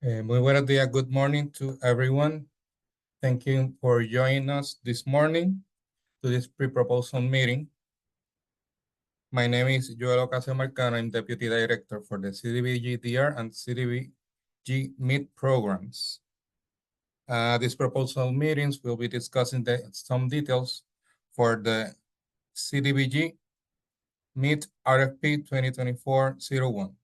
Muy buenos días, good morning to everyone. Thank you for joining us this morning to this pre-proposal meeting. My name is Joel Ocasio-Marcano. I'm Deputy Director for the CDBG-DR and CDBG-MIT programs. These proposal meetings will be discussing some details for the CDBG-MIT-RFP-2024-01.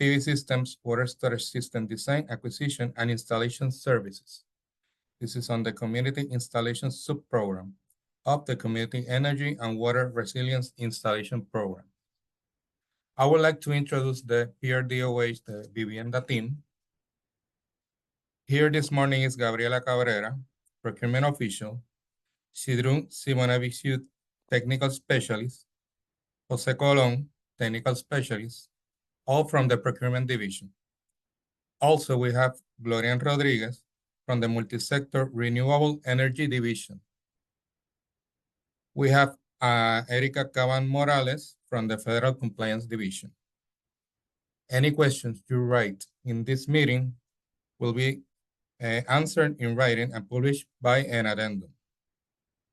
PV systems, water storage system design, acquisition, and installation services. This is on the Community Installation Subprogram of the Community Energy and Water Resilience Installation Program. I would like to introduce the PRDOH, the Vivienda team. Here this morning is Gabriela Cabrera, Procurement Official, Sidrun Simoneviciu, Technical Specialist, Jose Colon, Technical Specialist, all from the Procurement Division. Also, we have Glorian Rodriguez from the Multisector Renewable Energy Division. We have Erika Caban Morales from the Federal Compliance Division. Any questions you write in this meeting will be answered in writing and published by an addendum.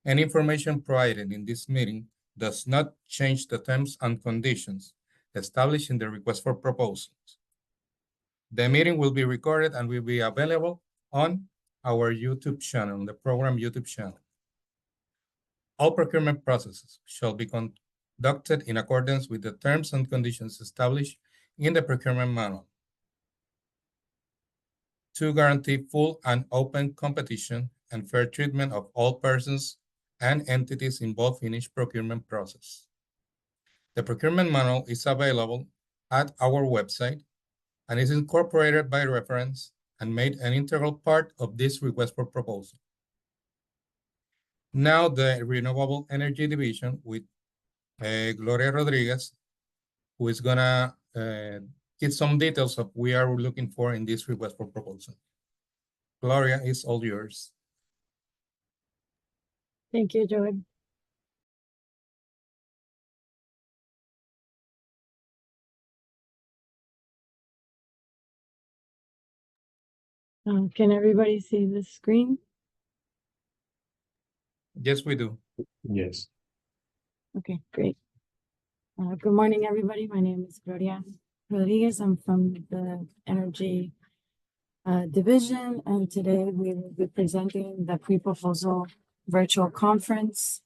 Any information provided in this meeting does not change the terms and conditions established in the request for proposals. The meeting will be recorded and will be available on our YouTube channel, the program YouTube channel. All procurement processes shall be conducted in accordance with the terms and conditions established in the procurement manual to guarantee full and open competition and fair treatment of all persons and entities involved in each procurement process. The procurement manual is available at our website and is incorporated by reference and made an integral part of this request for proposal. Now the Renewable Energy Division with Gloria Rodriguez, who is gonna give some details of what we are looking for in this request for proposal. Gloria, it's all yours. Thank you, Joel. Can everybody see the screen? Yes, we do. Yes. Okay, great. Good morning, everybody. My name is Gloria Rodriguez. I'm from the Energy Division, and today we will be presenting the pre-proposal virtual conference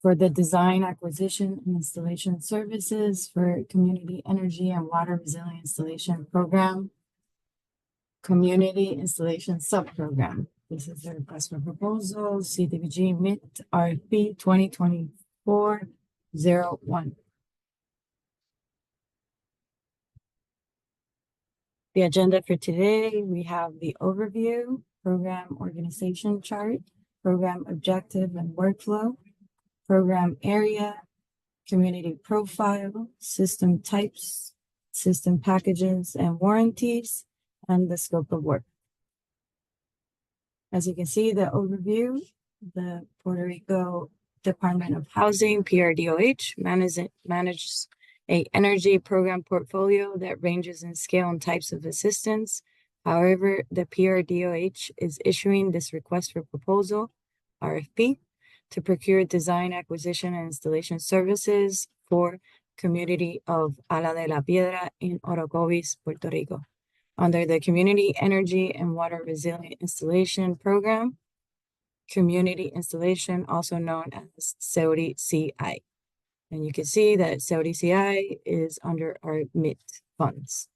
for the Design, Acquisition, and Installation Services for Community Energy and Water Resilience Installation Program, Community Installation Subprogram. This is the request for proposal, CDBG-MIT-RFP 2024-01. The agenda for today, we have the overview, program organization chart, program objective and workflow, program area, community profile, system types, system packages and warranties, and the scope of work. As you can see, the overview, the Puerto Rico Department of Housing, PRDOH, manages an energy program portfolio that ranges in scale and types of assistance. However, the PRDOH is issuing this request for proposal, RFP, to procure design, acquisition, and installation services for community of Ala de la Piedra in Orocovis, Puerto Rico, under the Community Energy and Water Resilient Installation Program, Community Installation, also known as CEWRI-CI. And you can see that CEWRI-CI is under our MIT funds.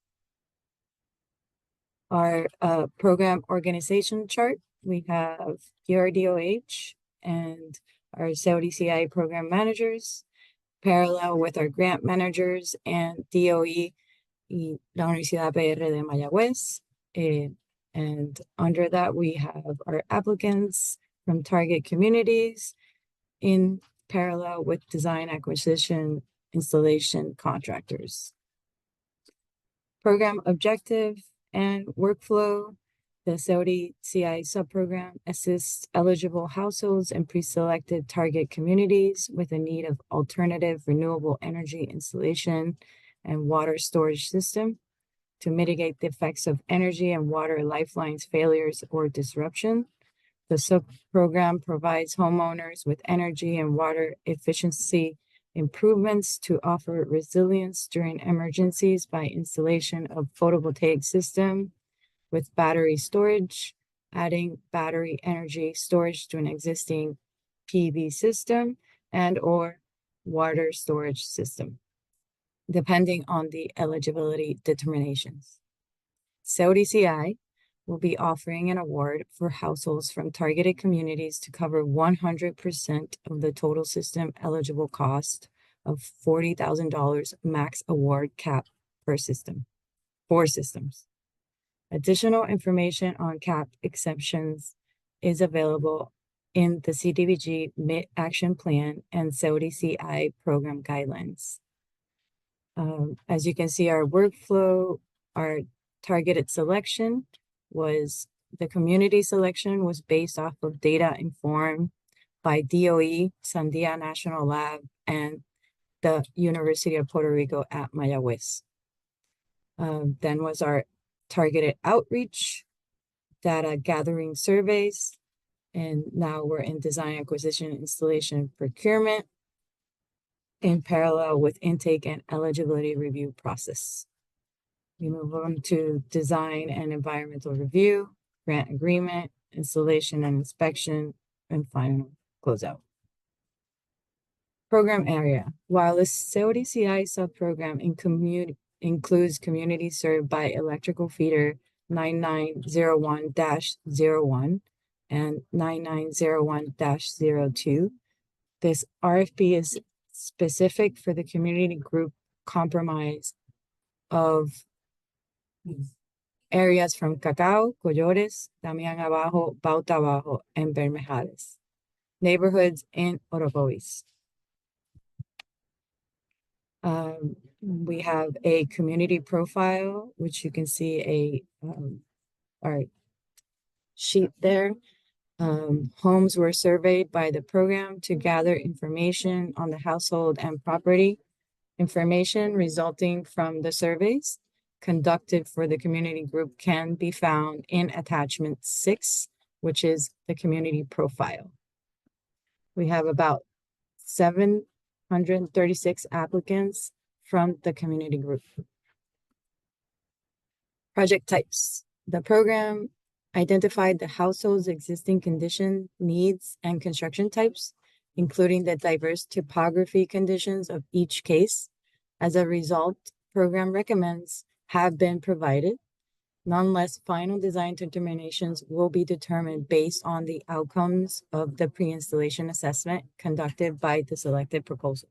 Our program organization chart, we have PRDOH and our CEWRI-CI program managers, parallel with our grant managers and DOE y la Universidad PR de Mayagüez. And under that, we have our applicants from target communities in parallel with design, acquisition, installation contractors. Program objective and workflow. The CEWRI-CI subprogram assists eligible households and pre-selected target communities with a need of alternative renewable energy installation and water storage system to mitigate the effects of energy and water lifelines failures or disruption. The sub-program provides homeowners with energy and water efficiency improvements to offer resilience during emergencies by installation of photovoltaic system with battery storage, adding battery energy storage to an existing PV system and/or water storage system, depending on the eligibility determinations. CEWRI-CI will be offering an award for households from targeted communities to cover 100% of the total system eligible cost of $40,000 max award cap per system, 4 systems. Additional information on cap exemptions is available in the CDBG MIT-Action Plan and CEWRI-CI program guidelines. As you can see, our workflow, our targeted selection was the community selection was based off of data informed by DOE, Sandia National Lab, and the University of Puerto Rico at Mayagüez. Then was our targeted outreach, data gathering surveys, and now we're in design, acquisition, installation, procurement in parallel with intake and eligibility review process. We move on to design and environmental review, grant agreement, installation and inspection, and final closeout. Program area. While the CEWRI-CI subprogram includes communities served by electrical feeder 9901-01 and 9901-02, this RFP is specific for the community group comprised of areas from Cacao, Collores, Damián Abajo, Bauta Abajo, and Bermejales, neighborhoods in Orocovis. We have a community profile, which you can see our sheet there. Homes were surveyed by the program to gather information on the household and property information resulting from the surveys conducted for the community group can be found in attachment 6, which is the community profile. We have about 736 applicants from the community group. Project types. The program identified the household's existing condition, needs, and construction types, including the diverse topography conditions of each case. As a result, program recommends have been provided. Nonetheless, final design determinations will be determined based on the outcomes of the pre-installation assessment conducted by the selected proposer.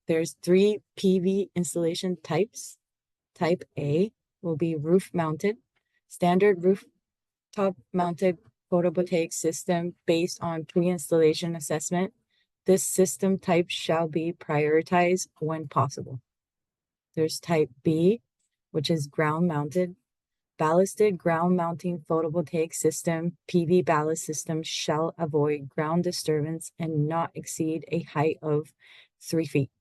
There's 3 PV installation types. Type A will be roof-mounted, standard rooftop mounted photovoltaic system based on pre-installation assessment. This system type shall be prioritized when possible. There's type B, which is ground-mounted. Ballasted ground mounting photovoltaic system, PV ballast system shall avoid ground disturbance and not exceed a height of 3 feet.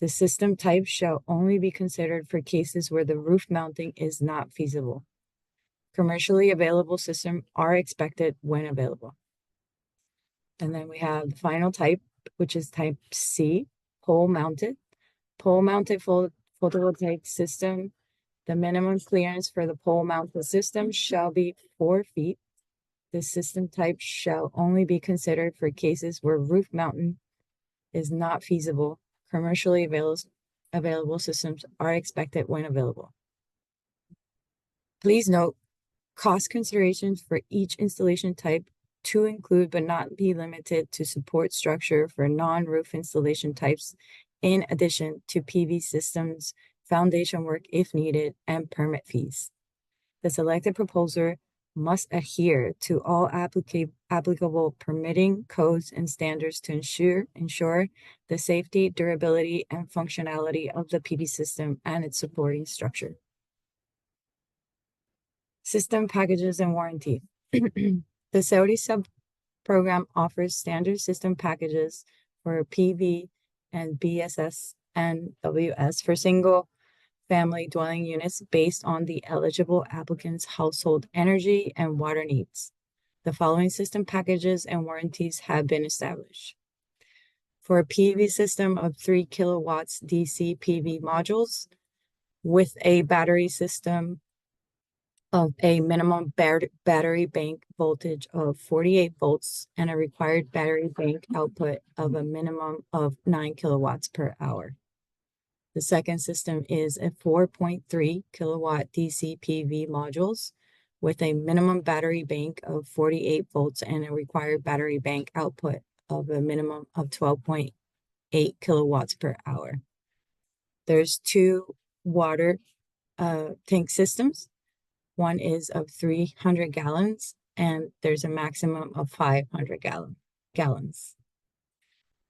The system type shall only be considered for cases where the roof mounting is not feasible. Commercially available systems are expected when available. And then we have the final type, which is type C, pole-mounted. Pole-mounted photovoltaic system. The minimum clearance for the pole-mounted system shall be 4 feet. This system type shall only be considered for cases where roof mounting is not feasible. Commercially available systems are expected when available. Please note, cost considerations for each installation type to include but not be limited to support structure for non-roof installation types, in addition to PV systems, foundation work if needed, and permit fees. The selected proposer must adhere to all applicable permitting codes and standards to ensure the safety, durability, and functionality of the PV system and its supporting structure. System packages and warranty. The CEWRI sub-program offers standard system packages for PV and BSS NWS for single-family dwelling units based on the eligible applicant's household energy and water needs. The following system packages and warranties have been established. For a PV system of 3 kilowatts DC PV modules with a battery system of a minimum battery bank voltage of 48 volts and a required battery bank output of a minimum of 9 kilowatts per hour. The second system is a 4.3 kilowatt DC PV modules with a minimum battery bank of 48 volts and a required battery bank output of a minimum of 12.8 kilowatts per hour. There's 2 water tank systems. One is of 300 gallons, and there's a maximum of 500 gallons.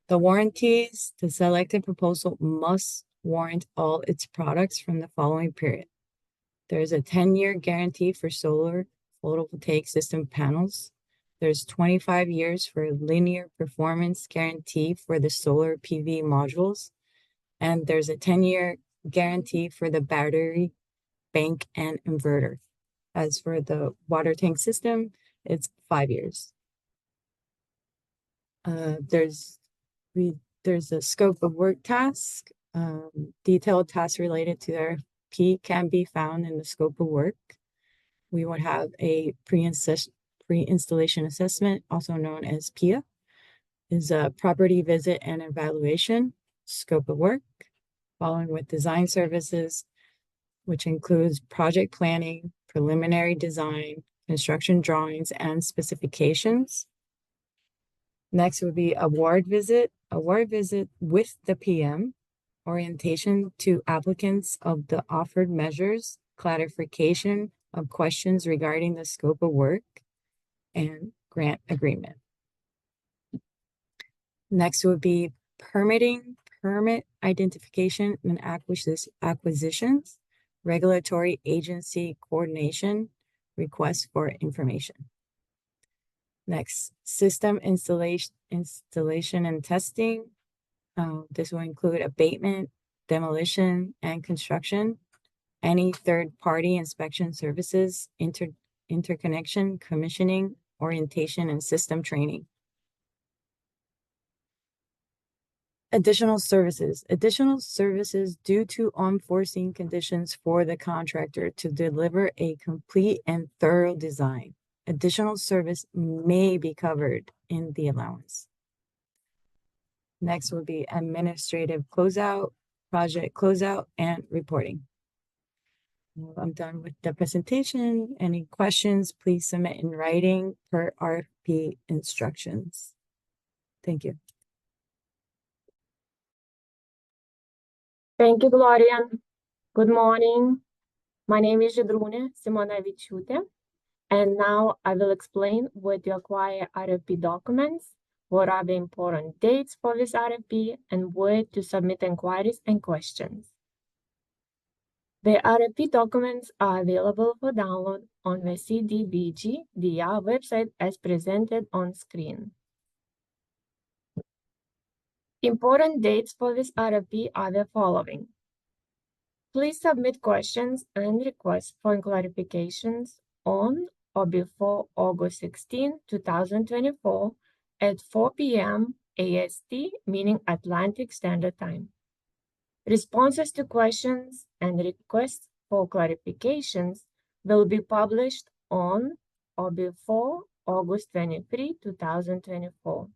The warranties, the selected proposal must warrant all its products from the following period. There's a 10-year guarantee for solar photovoltaic system panels. There's 25 years for linear performance guarantee for the solar PV modules. And there's a 10-year guarantee for the battery bank and inverter. As for the water tank system, it's 5 years. There's a scope of work task. Detailed tasks related to RFP can be found in the scope of work. We would have a pre-installation assessment, also known as PIA, is a property visit and evaluation scope of work, following with design services, which includes project planning, preliminary design, construction drawings, and specifications. Next would be award visit with the PM, orientation to applicants of the offered measures, clarification of questions regarding the scope of work, and grant agreement. Next would be permitting, permit identification and acquisitions, regulatory agency coordination, request for information. Next, system installation and testing. This will include abatement, demolition, and construction, any third-party inspection services, interconnection, commissioning, orientation, and system training. Additional services due to unforeseen conditions for the contractor to deliver a complete and thorough design. Additional service may be covered in the allowance. Next will be administrative closeout, project closeout, and reporting. Well, I'm done with the presentation. Any questions, please submit in writing per RFP instructions. Thank you. Thank you, Gloria. Good morning. My name is Jidrune Simonavičiūtė, and now I will explain where to acquire RFP documents, what are the important dates for this RFP, and where to submit inquiries and questions. The RFP documents are available for download on the CDBG-DR website as presented on screen. Important dates for this RFP are the following. Please submit questions and requests for clarifications on or before August 16, 2024 at 4 p.m. AST, meaning Atlantic Standard Time. Responses to questions and requests for clarifications will be published on or before August 23, 2024.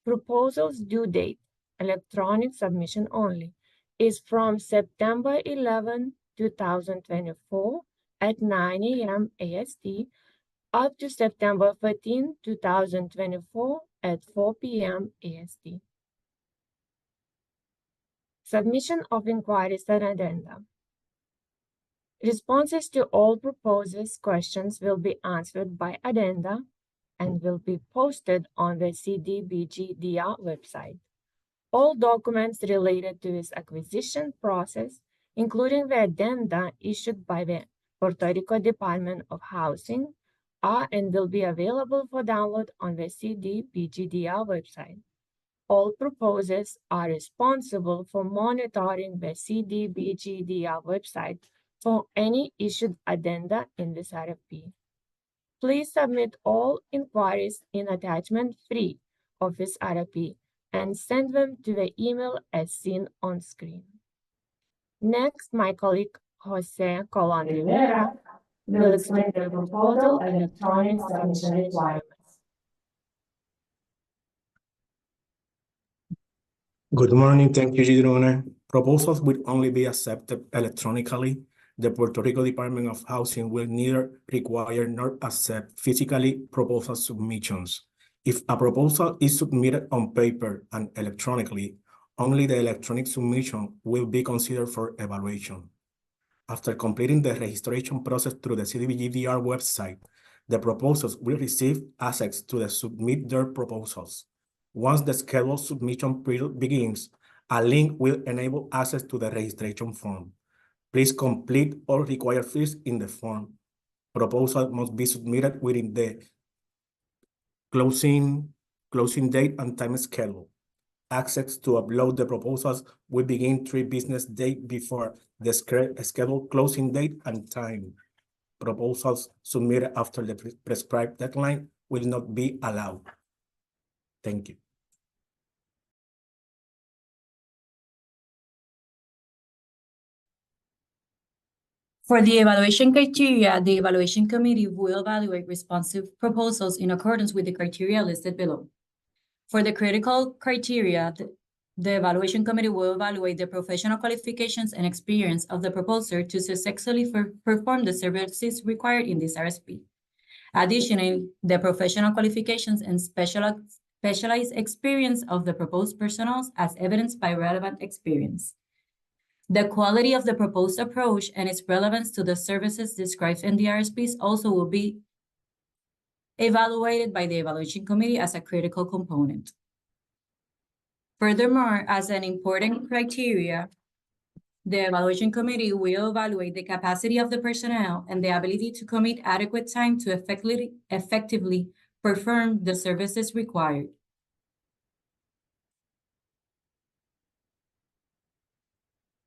Proposals due date, electronic submission only, is from September 11, 2024 at 9 a.m. AST up to September 13, 2024 at 4 p.m. AST. Submission of inquiries and addenda. Responses to all proposals questions will be answered by addenda and will be posted on the CDBG-DR website. All documents related to this acquisition process, including the addenda issued by the Puerto Rico Department of Housing, are and will be available for download on the CDBG-DR website. All proposers are responsible for monitoring the CDBG-DR website for any issued addenda in this RFP. Please submit all inquiries in attachment 3 of this RFP and send them to the email as seen on screen. Next, my colleague Jose Colon Rivera will explain the proposal and electronic submission requirements. Good morning, thank you, Gidrone. Proposals will only be accepted electronically. The Puerto Rico Department of Housing will neither require nor accept physically proposal submissions. If a proposal is submitted on paper and electronically, only the electronic submission will be considered for evaluation. After completing the registration process through the CDBG-DR website, the proposals will receive access to submit their proposals. Once the scheduled submission period begins, a link will enable access to the registration form. Please complete all required fields in the form. Proposal must be submitted within the closing date and time schedule. Access to upload the proposals will begin 3 business days before the scheduled closing date and time. Proposals submitted after the prescribed deadline will not be allowed. Thank you. For the evaluation criteria, the evaluation committee will evaluate responsive proposals in accordance with the criteria listed below. For the critical criteria, the evaluation committee will evaluate the professional qualifications and experience of the proposer to successfully perform the services required in this RFP. Additionally, the professional qualifications and specialized experience of the proposed personnel as evidenced by relevant experience. The quality of the proposed approach and its relevance to the services described in the RFPs also will be evaluated by the evaluation committee as a critical component. Furthermore, as an important criteria, the evaluation committee will evaluate the capacity of the personnel and the ability to commit adequate time to effectively perform the services required.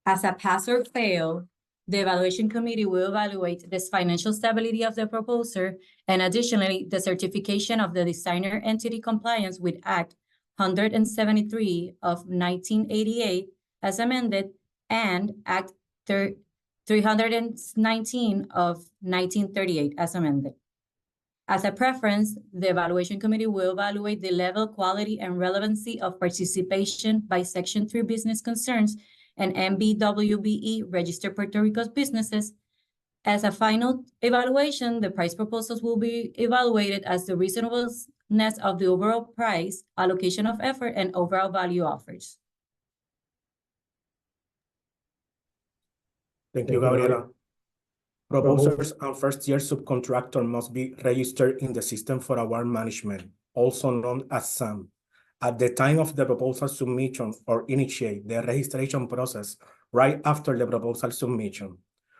As a pass or fail, the evaluation committee will evaluate the financial stability of the proposer and additionally the certification of the designer entity compliance with Act 173 of 1988 as amended and Act 319 of 1938 as amended. As a preference, the evaluation committee will evaluate the level, quality, and relevancy of participation by Section 3 business concerns and MBWBE registered Puerto Rico's businesses. As a final evaluation, the price proposals will be evaluated as the reasonableness of the overall price, allocation of effort, and overall value offers. Thank you, Gabriela. Proposers and first-year subcontractor must be registered in the System for Award Management, also known as SAM. At the time of the proposal submission or initiate the registration process right after the proposal submission.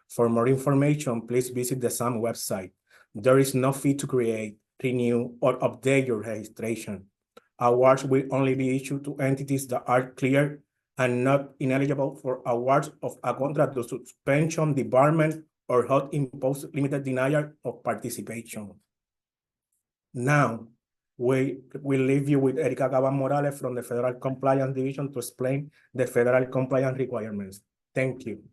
For more information, please visit the SAM website. There is no fee to create, renew, or update your registration. Awards will only be issued to entities that are clear and not ineligible for awards of a contract to suspension, debarment, or HUD imposed limited denial of participation. Now, we will leave you with Erica Caban-Morales from the Federal Compliance Division to explain the federal compliance requirements. Thank you.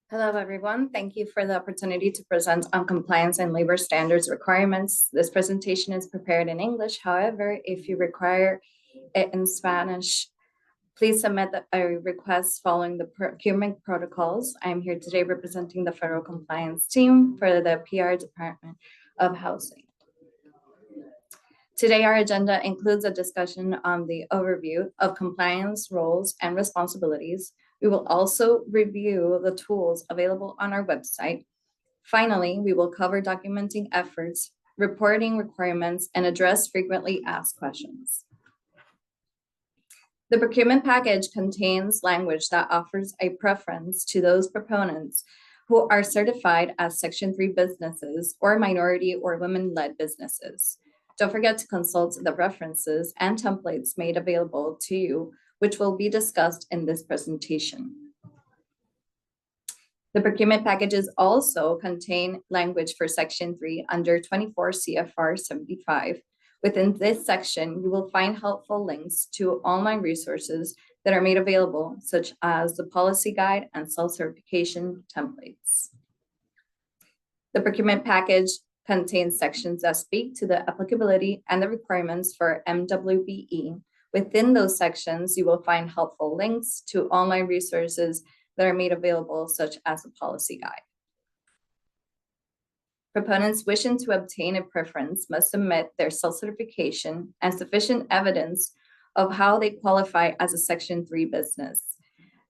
Hello, everyone. Thank you for the opportunity to present on compliance and labor standards requirements. This presentation is prepared in English. However, if you require it in Spanish, please submit a request following the procurement protocols. I'm here today representing the federal compliance team for the PR Department of Housing. Today, our agenda includes a discussion on the overview of compliance roles and responsibilities. We will also review the tools available on our website. Finally, we will cover documenting efforts reporting requirements, and address frequently asked questions. The procurement package contains language that offers a preference to those proponents who are certified as Section 3 businesses or minority or women-led businesses. Don't forget to consult the references and templates made available to you, which will be discussed in this presentation. The procurement packages also contain language for Section 3 under 24 CFR 75. Within this section, you will find helpful links to online resources that are made available, such as the policy guide and self-certification templates. The procurement package contains sections that speak to the applicability and the requirements for MWBE. Within those sections, you will find helpful links to online resources that are made available, such as the policy guide. Proponents wishing to obtain a preference must submit their self-certification and sufficient evidence of how they qualify as a Section 3 business.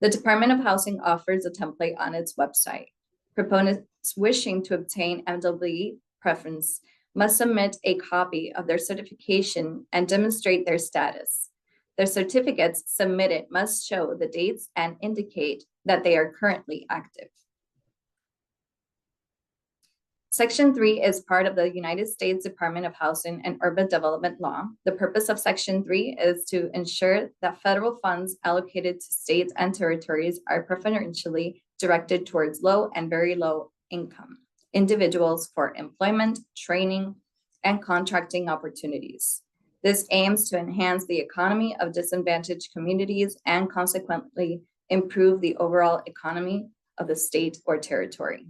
The Department of Housing offers a template on its website. Proponents wishing to obtain MWBE preference must submit a copy of their certification and demonstrate their status. Their certificates submitted must show the dates and indicate that they are currently active. Section 3 is part of the United States Department of Housing and Urban Development law. The purpose of Section 3 is to ensure that federal funds allocated to states and territories are preferentially directed towards low and very low income individuals for employment, training, and contracting opportunities. This aims to enhance the economy of disadvantaged communities and consequently improve the overall economy of the state or territory.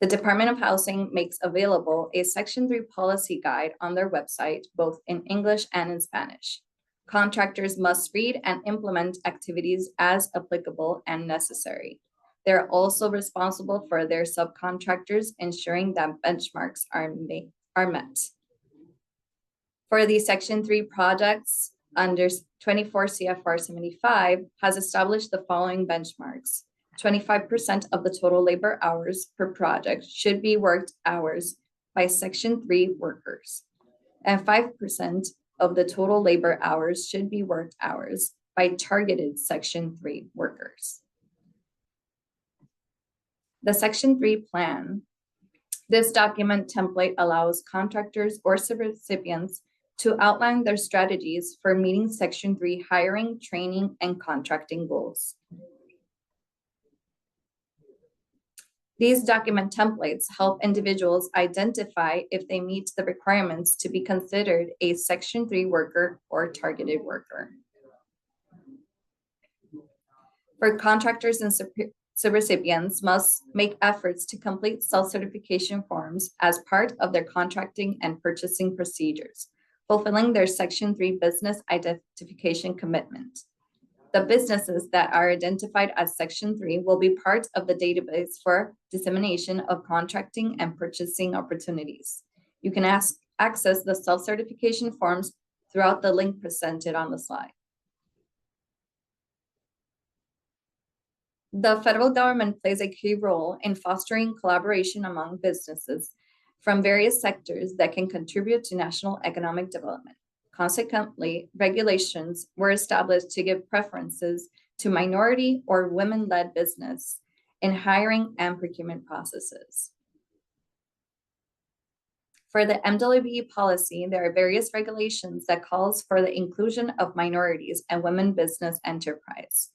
The Department of Housing makes available a Section 3 policy guide on their website, both in English and in Spanish. Contractors must read and implement activities as applicable and necessary. They're also responsible for their subcontractors, ensuring that benchmarks are met. For the Section 3 projects under 24 CFR 75 has established the following benchmarks. 25% of the total labor hours per project should be worked hours by Section 3 workers, and 5% of the total labor hours should be worked hours by targeted Section 3 workers. The Section 3 plan. This document template allows contractors or recipients to outline their strategies for meeting Section 3 hiring, training, and contracting goals. These document templates help individuals identify if they meet the requirements to be considered a Section 3 worker or targeted worker. For contractors and recipients must make efforts to complete self-certification forms as part of their contracting and purchasing procedures, fulfilling their Section 3 business identification commitment. The businesses that are identified as Section 3 will be part of the database for dissemination of contracting and purchasing opportunities. You can access the self-certification forms throughout the link presented on the slide. The federal government plays a key role in fostering collaboration among businesses from various sectors that can contribute to national economic development. Consequently, regulations were established to give preferences to minority or women-led business in hiring and procurement processes. For the MWBE policy, there are various regulations that calls for the inclusion of minorities and women business enterprise.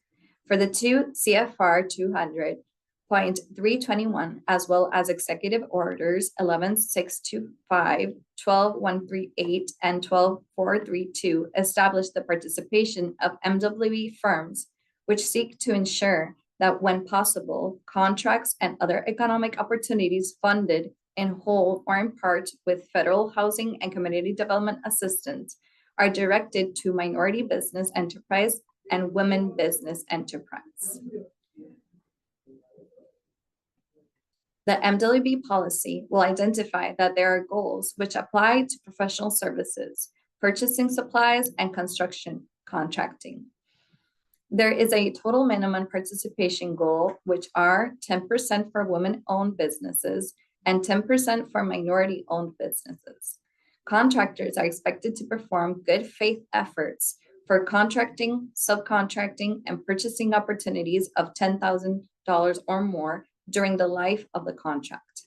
For the 2 CFR 200.321, as well as Executive Orders 11625, 12138, and 12432, establish the participation of MWBE firms, which seek to ensure that when possible, contracts and other economic opportunities funded in whole or in part with federal housing and community development assistance are directed to minority business enterprise and women business enterprise. The MWBE policy will identify that there are goals which apply to professional services, purchasing supplies, and construction contracting. There is a total minimum participation goal, which are 10% for women-owned businesses and 10% for minority-owned businesses. Contractors are expected to perform good faith efforts for contracting, subcontracting, and purchasing opportunities of $10,000 or more during the life of the contract.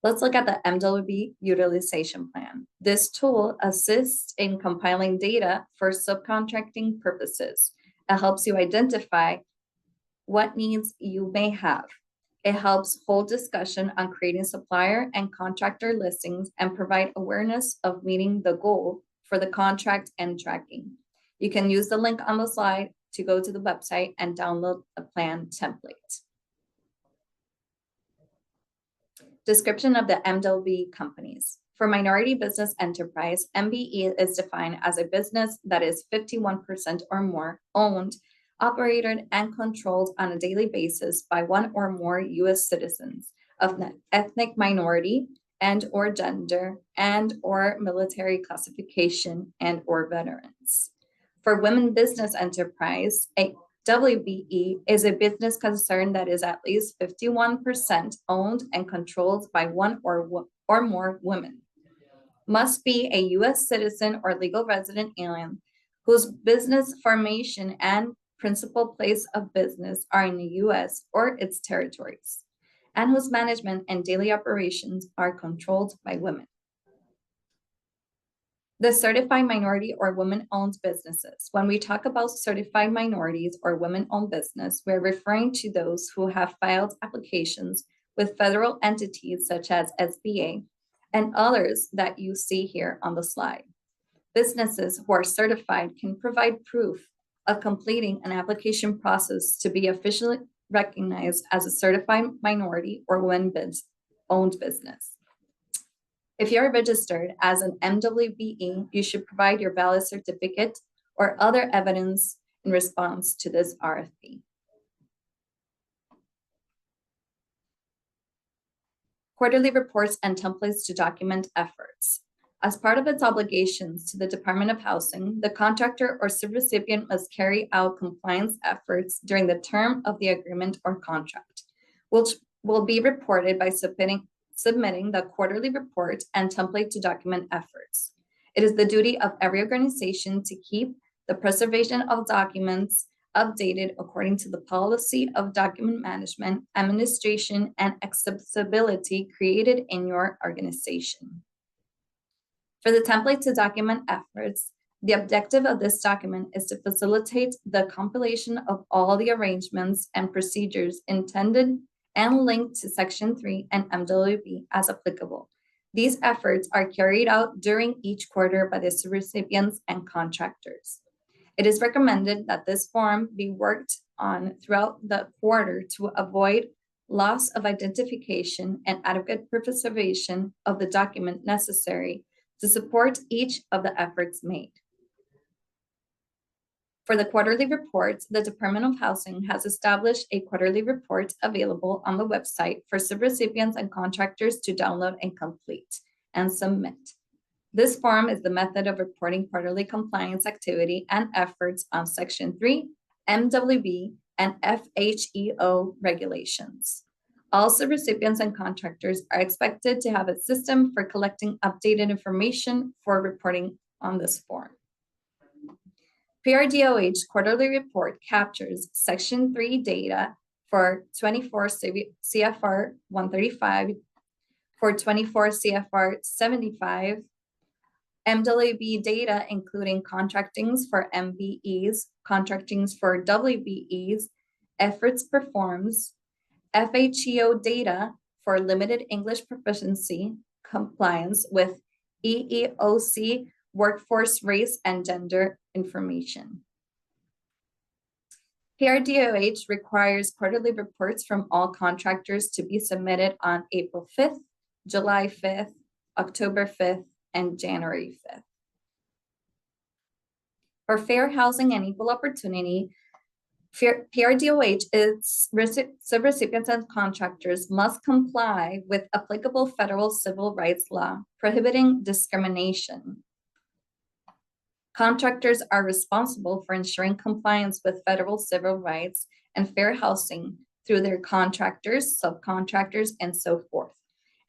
Let's look at the MWB utilization plan. This tool assists in compiling data for subcontracting purposes. It helps you identify what needs you may have. It helps hold discussion on creating supplier and contractor listings and provide awareness of meeting the goal for the contract and tracking. You can use the link on the slide to go to the website and download the plan template. Description of the MWB companies. For minority business enterprise, MBE is defined as a business that is 51% or more owned, operated, and controlled on a daily basis by one or more U.S. citizens of ethnic minority and or gender and or military classification and or veterans. For women business enterprise, a WBE is a business concern that is at least 51% owned and controlled by one or more women. Must be a U.S. citizen or legal resident alien whose business formation and principal place of business are in the U.S. or its territories, and whose management and daily operations are controlled by women. The certified minority or women-owned businesses. When we talk about certified minorities or women-owned business, we're referring to those who have filed applications with federal entities such as SBA and others that you see here on the slide. Businesses who are certified can provide proof of completing an application process to be officially recognized as a certified minority or women-owned business. If you are registered as an MWBE, you should provide your valid certificate or other evidence in response to this RFP. Quarterly reports and templates to document efforts. As part of its obligations to the Department of Housing, the contractor or subrecipient must carry out compliance efforts during the term of the agreement or contract, which will be reported by submitting the quarterly report and template to document efforts. It is the duty of every organization to keep the preservation of documents updated according to the policy of document management, administration, and accessibility created in your organization. For the template to document efforts, the objective of this document is to facilitate the compilation of all the arrangements and procedures intended and linked to Section 3 and MWB as applicable. These efforts are carried out during each quarter by the recipients and contractors. It is recommended that this form be worked on throughout the quarter to avoid loss of identification and adequate preservation of the document necessary to support each of the efforts made. For the quarterly reports, the Department of Housing has established a quarterly report available on the website for subrecipients and contractors to download and complete and submit. This form is the method of reporting quarterly compliance activity and efforts on Section 3, MWB, and FHEO regulations. All subrecipients and contractors are expected to have a system for collecting updated information for reporting on this form. PRDOH quarterly report captures Section 3 data for 24 CFR 135, for 24 CFR 75, MWB data including contractings for MBEs, contractings for WBEs, efforts performs, FHEO data for limited English proficiency, compliance with EEOC workforce, race, and gender information. PRDOH requires quarterly reports from all contractors to be submitted on April 5th, July 5th, October 5th, and January 5th. For fair housing and equal opportunity, PRDOH, its subrecipients and contractors must comply with applicable federal civil rights law prohibiting discrimination. Contractors are responsible for ensuring compliance with federal civil rights and fair housing through their contractors, subcontractors, and so forth,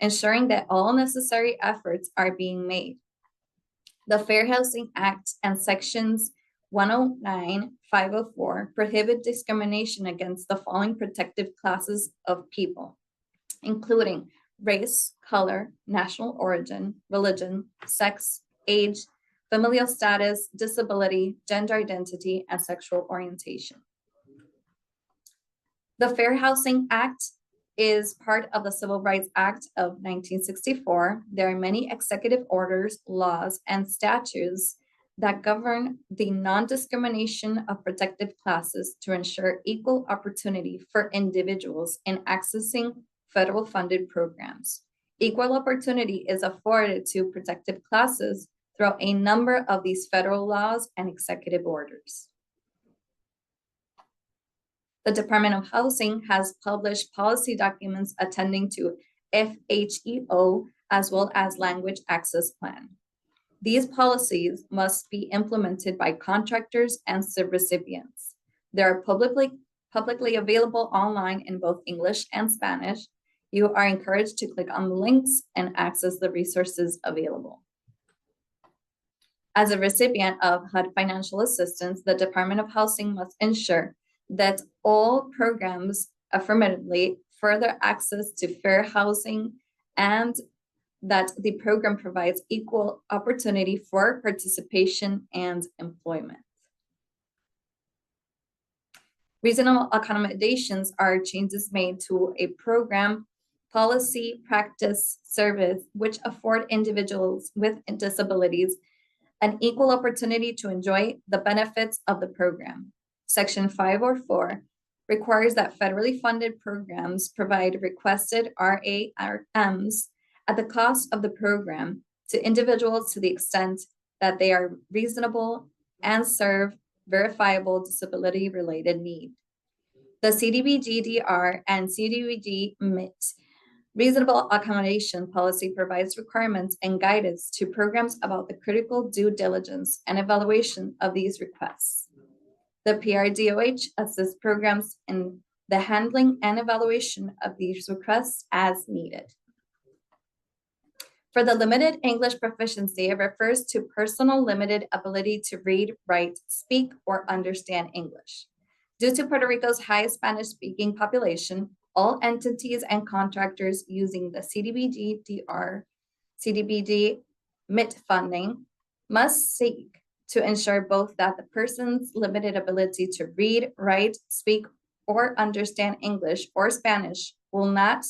ensuring that all necessary efforts are being made. The Fair Housing Act and Sections 109, 504 prohibit discrimination against the following protected classes of people, including race, color, national origin, religion, sex, age, familial status, disability, gender identity, and sexual orientation. The Fair Housing Act is part of the Civil Rights Act of 1964. There are many executive orders, laws, and statutes that govern the non-discrimination of protected classes to ensure equal opportunity for individuals in accessing federal funded programs. Equal opportunity is afforded to protected classes through a number of these federal laws and executive orders. The Department of Housing has published policy documents attending to FHEO as well as Language Access Plan. These policies must be implemented by contractors and subrecipients. They are publicly available online in both English and Spanish. You are encouraged to click on the links and access the resources available. As a recipient of HUD financial assistance, the Department of Housing must ensure that all programs affirmatively further access to fair housing and that the program provides equal opportunity for participation and employment. Reasonable accommodations are changes made to a program, policy, practice, service, which afford individuals with disabilities an equal opportunity to enjoy the benefits of the program. Section 504 requires that federally funded programs provide requested RARMs at the cost of the program to individuals to the extent that they are reasonable and serve verifiable disability-related need. The CDBG-DR and CDBG-MIT reasonable accommodation policy provides requirements and guidance to programs about the critical due diligence and evaluation of these requests. The PRDOH assists programs in the handling and evaluation of these requests as needed. For the limited English proficiency, it refers to personal limited ability to read, write, speak, or understand English. Due to Puerto Rico's high Spanish-speaking population, all entities and contractors using the CDBG-DR, CDBG-MIT funding must seek to ensure both that the person's limited ability to read, write, speak, or understand English or Spanish will not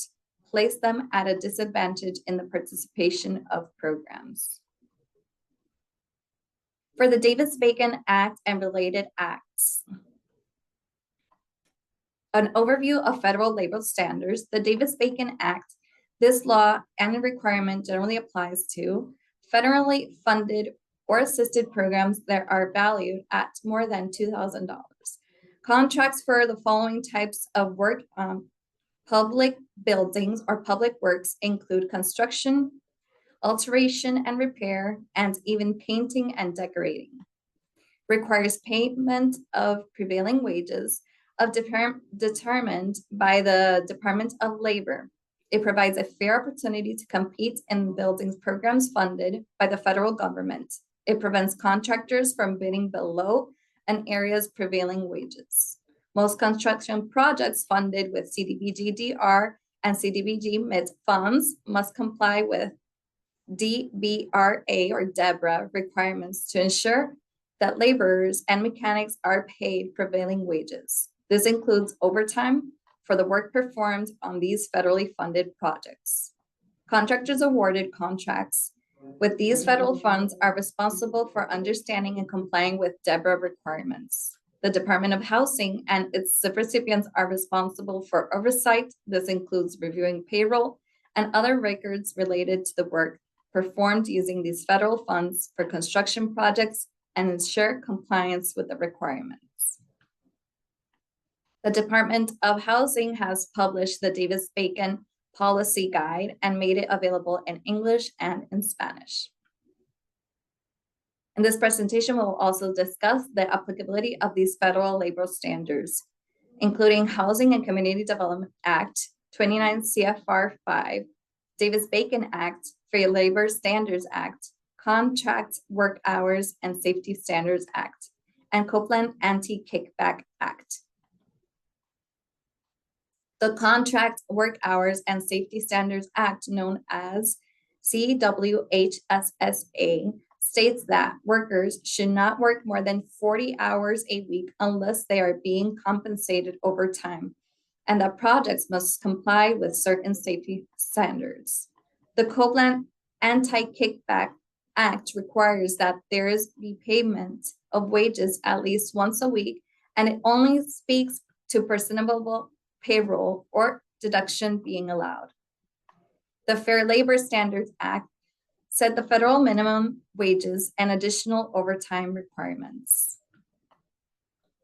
place them at a disadvantage in the participation of programs. For the Davis-Bacon Act and related acts, an overview of federal labor standards, the Davis-Bacon Act, this law and requirement generally applies to federally funded or assisted programs that are valued at more than $2,000. Contracts for the following types of work on public buildings or public works include construction, alteration and repair, and even painting and decorating. Requires payment of prevailing wages determined by the Department of Labor. It provides a fair opportunity to compete in buildings programs funded by the federal government. It prevents contractors from bidding below an area's prevailing wages. Most construction projects funded with CDBG-DR and CDBG-MIT funds must comply with DBRA or DEBRA requirements to ensure that laborers and mechanics are paid prevailing wages. This includes overtime for the work performed on these federally funded projects. Contractors awarded contracts with these federal funds are responsible for understanding and complying with DEBRA requirements. The Department of Housing and its recipients are responsible for oversight. This includes reviewing payroll and other records related to the work performed using these federal funds for construction projects and ensure compliance with the requirements. The Department of Housing has published the Davis-Bacon Policy Guide and made it available in English and in Spanish. In this presentation, we'll also discuss the applicability of these federal labor standards. including Housing and Community Development Act, 29 CFR 5, Davis-Bacon Act, Fair Labor Standards Act, Contract Work Hours and Safety Standards Act, and Copeland Anti-Kickback Act. The Contract Work Hours and Safety Standards Act, known as CEWRI-CI, states that workers should not work more than 40 hours a week unless they are being compensated overtime, and that projects must comply with certain safety standards. The Copeland Anti-Kickback Act requires that there is be payment of wages at least once a week, and it only speaks to personable payroll or deduction being allowed. The Fair Labor Standards Act set the federal minimum wages and additional overtime requirements.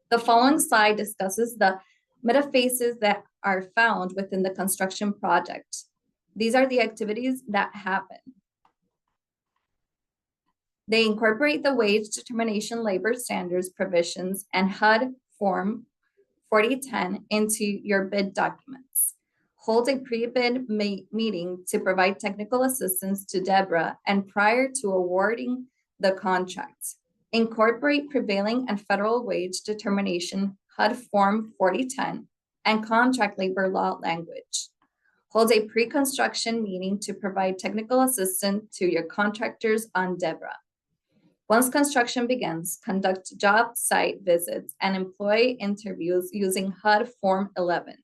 The following slide discusses the metaphases that are found within the construction project. These are the activities that happen. They incorporate the wage determination labor standards provisions and HUD Form 4010 into your bid documents. Hold a pre-bid meeting to provide technical assistance to Deborah and prior to awarding the contract. Incorporate prevailing and federal wage determination HUD Form 4010 and contract labor law language. Hold a pre-construction meeting to provide technical assistance to your contractors on Deborah. Once construction begins, conduct job site visits and employee interviews using HUD Form 11.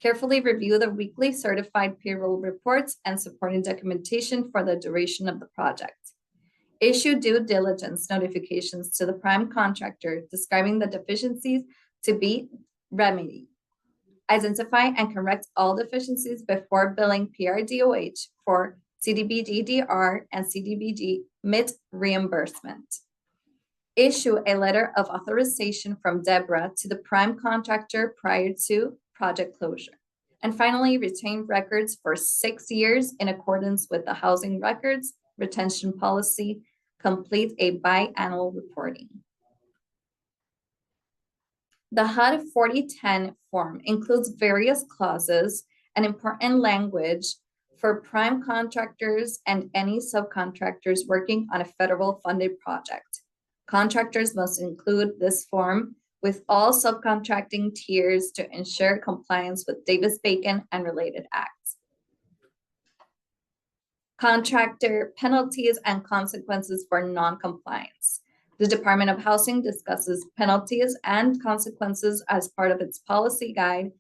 Carefully review the weekly certified payroll reports and supporting documentation for the duration of the project. Issue due diligence notifications to the prime contractor describing the deficiencies to be remedied. Identify and correct all deficiencies before billing PRDOH for CDBG-DR and CDBG-MIT reimbursement. Issue a letter of authorization from Deborah to the prime contractor prior to project closure. And finally, retain records for 6 years in accordance with the housing records retention policy. Complete a biannual reporting. The HUD 4010 form includes various clauses and important language for prime contractors and any subcontractors working on a federal funded project. Contractors must include this form with all subcontracting tiers to ensure compliance with Davis-Bacon and related acts. Contractor penalties and consequences for non-compliance. The Department of Housing discusses penalties and consequences as part of its policy guide.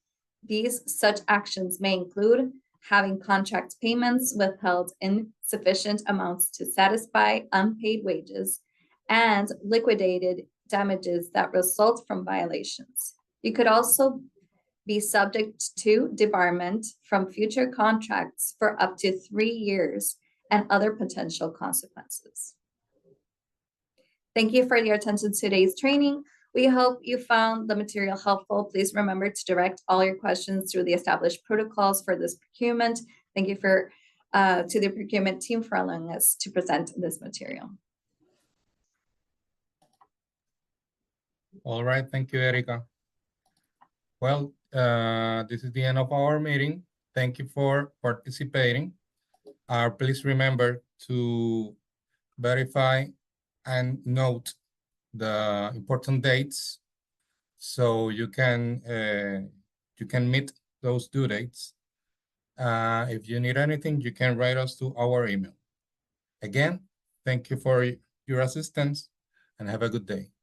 These such actions may include having contract payments withheld in sufficient amounts to satisfy unpaid wages and liquidated damages that result from violations. You could also be subject to debarment from future contracts for up to 3 years and other potential consequences. Thank you for your attention to today's training. We hope you found the material helpful. Please remember to direct all your questions through the established protocols for this procurement. Thank you to the procurement team for allowing us to present this material. All right, thank you, Erica. Well, this is the end of our meeting. Thank you for participating. Please remember to verify and note the important dates so you can meet those due dates. If you need anything, you can write us to our email. Again, thank you for your assistance and have a good day.